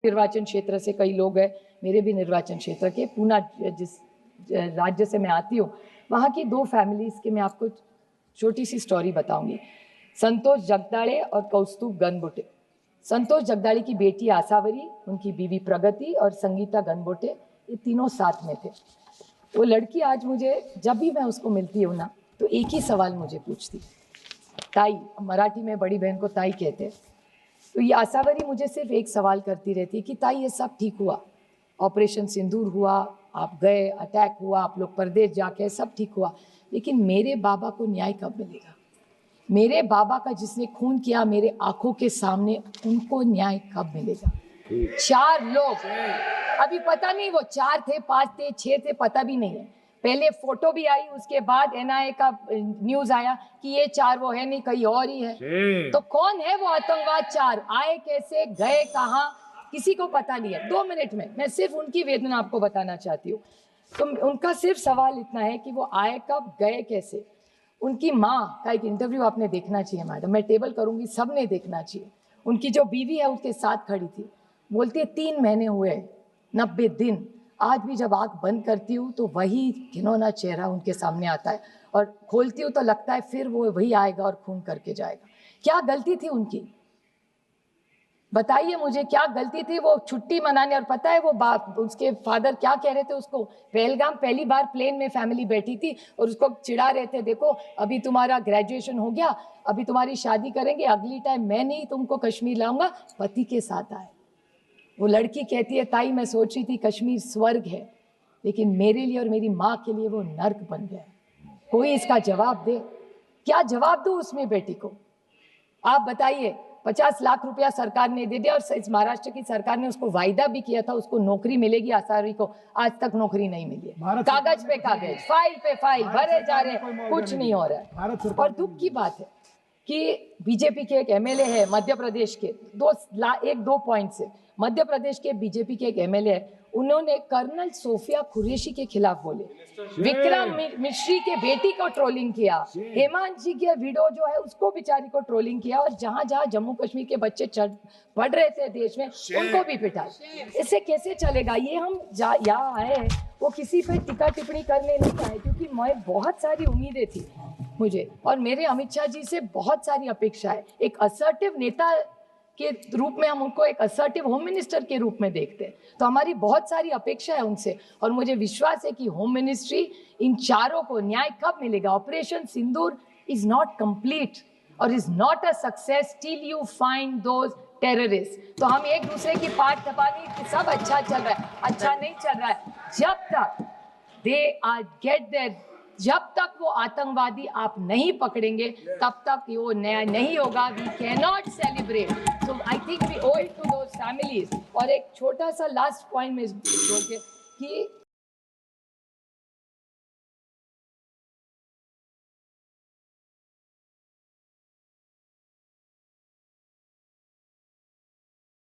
निर्वाचन क्षेत्र से कई लोग हैं, मेरे भी निर्वाचन क्षेत्र के, पूना जिस राज्य से मैं आती हूँ, वहाँ की दो फैमिलीज की मैं आपको छोटी सी स्टोरी बताऊंगी। संतोष जगदाड़े और कौस्तुभ गनबोटे। संतोष जगदाड़े की बेटी आसावरी, उनकी बीवी प्रगति और संगीता गनबोटे, ये तीनों साथ में थे। वो लड़की आज मुझे, जब भी मैं उसको मिलती हूँ ना, तो एक ही सवाल मुझे पूछती, ताई, मराठी में बड़ी बहन को ताई कहते हैं। तो ये आसावरी मुझे सिर्फ एक सवाल करती रहती है कि ताई ये सब ठीक हुआ, ऑपरेशन सिंदूर हुआ, आप गए, अटैक हुआ, आप लोग परदेश जाके, सब ठीक हुआ, लेकिन मेरे बाबा को न्याय कब मिलेगा? मेरे बाबा का जिसने खून किया मेरे आंखों के सामने, उनको न्याय कब मिलेगा? 4 लोग, अभी पता नहीं वो 4 थे, 5 थे, 6 थे, पता भी नहीं है। पहले फोटो भी आई, उसके बाद एनआईए का न्यूज आया कि ये 4 वो है नहीं, कहीं और ही है। तो कौन है वो आतंकवाद 4? आए कैसे, गए कहाँ, किसी को पता नहीं है। 2 मिनट में मैं सिर्फ उनकी वेदना आपको बताना चाहती हूँ। तो उनका सिर्फ सवाल इतना है कि वो आए कब, गए कैसे। उनकी माँ का एक इंटरव्यू आपने देखना चाहिए मैडम, मैं टेबल करूंगी, सबने देखना चाहिए। उनकी जो बीवी है उसके साथ खड़ी थी, बोलती है 3 महीने हुए, 90 दिन, आज भी जब आंख बंद करती हूँ तो वही घिनौना चेहरा उनके सामने आता है, और खोलती हूँ तो लगता है फिर वो वही आएगा और खून करके जाएगा। क्या गलती थी उनकी? बताइए मुझे, क्या गलती थी? वो छुट्टी मनाने, और पता है वो बाप, उसके फादर क्या कह रहे थे उसको? पहलगाम पहली बार प्लेन में फैमिली बैठी थी और उसको चिढ़ा रहे थे, देखो अभी तुम्हारा ग्रेजुएशन हो गया, अभी तुम्हारी शादी करेंगे, अगली टाइम मैं नहीं तुमको कश्मीर लाऊंगा, पति के साथ आए। वो लड़की कहती है, ताई मैं सोच रही थी कश्मीर स्वर्ग है, लेकिन मेरे लिए और मेरी माँ के लिए वो नर्क बन गया। कोई इसका जवाब दे, क्या जवाब दो उसमें बेटी को? आप बताइए। 50 लाख रुपया सरकार ने दे दिया, और इस महाराष्ट्र की सरकार ने उसको वायदा भी किया था उसको नौकरी मिलेगी आसावरी को, आज तक नौकरी नहीं मिली है। कागज पे कागज, फाइल पे फाइल भरे जा रहे हैं, कुछ नहीं हो रहा है। और दुख की बात है कि बीजेपी के एक एमएलए है मध्य प्रदेश के, 2 पॉइंट से, मध्य प्रदेश के बीजेपी के एक एमएलए है, उन्होंने कर्नल सोफिया कुरैशी के खिलाफ बोले, विक्रम मिश्री के बेटी को ट्रोलिंग किया, हेमंत जी के वीडियो जो है उसको बेचारी को ट्रोलिंग किया, और जहां जहां जम्मू कश्मीर के बच्चे पढ़ रहे थे देश में, उनको भी पिटाया। इससे कैसे चलेगा? ये हम यहाँ आए हैं, वो किसी पे टीका टिप्पणी करने नहीं आए, क्योंकि मैं बहुत सारी उम्मीदें थी मुझे, और मेरे अमित शाह जी से बहुत सारी अपेक्षा है। एक असर्टिव नेता के रूप में हम उनको एक असर्टिव होम मिनिस्टर के रूप में देखते हैं, तो हमारी बहुत सारी अपेक्षा है उनसे, और मुझे विश्वास है कि होम मिनिस्ट्री इन 4 को न्याय कब मिलेगा? Operation Sindoor is not complete और is not a success till you find those terrorist. तो हम एक दूसरे की पाठ थपानी कि सब अच्छा चल रहा है, अच्छा नहीं चल रहा है। जब तक दे आर गेट देयर, जब तक वो आतंकवादी आप नहीं पकड़ेंगे, तब तक वो न्याय नहीं होगा। We can not celebrate, so I think we owe it to those families. और एक छोटा सा लास्ट पॉइंट में बोल के कि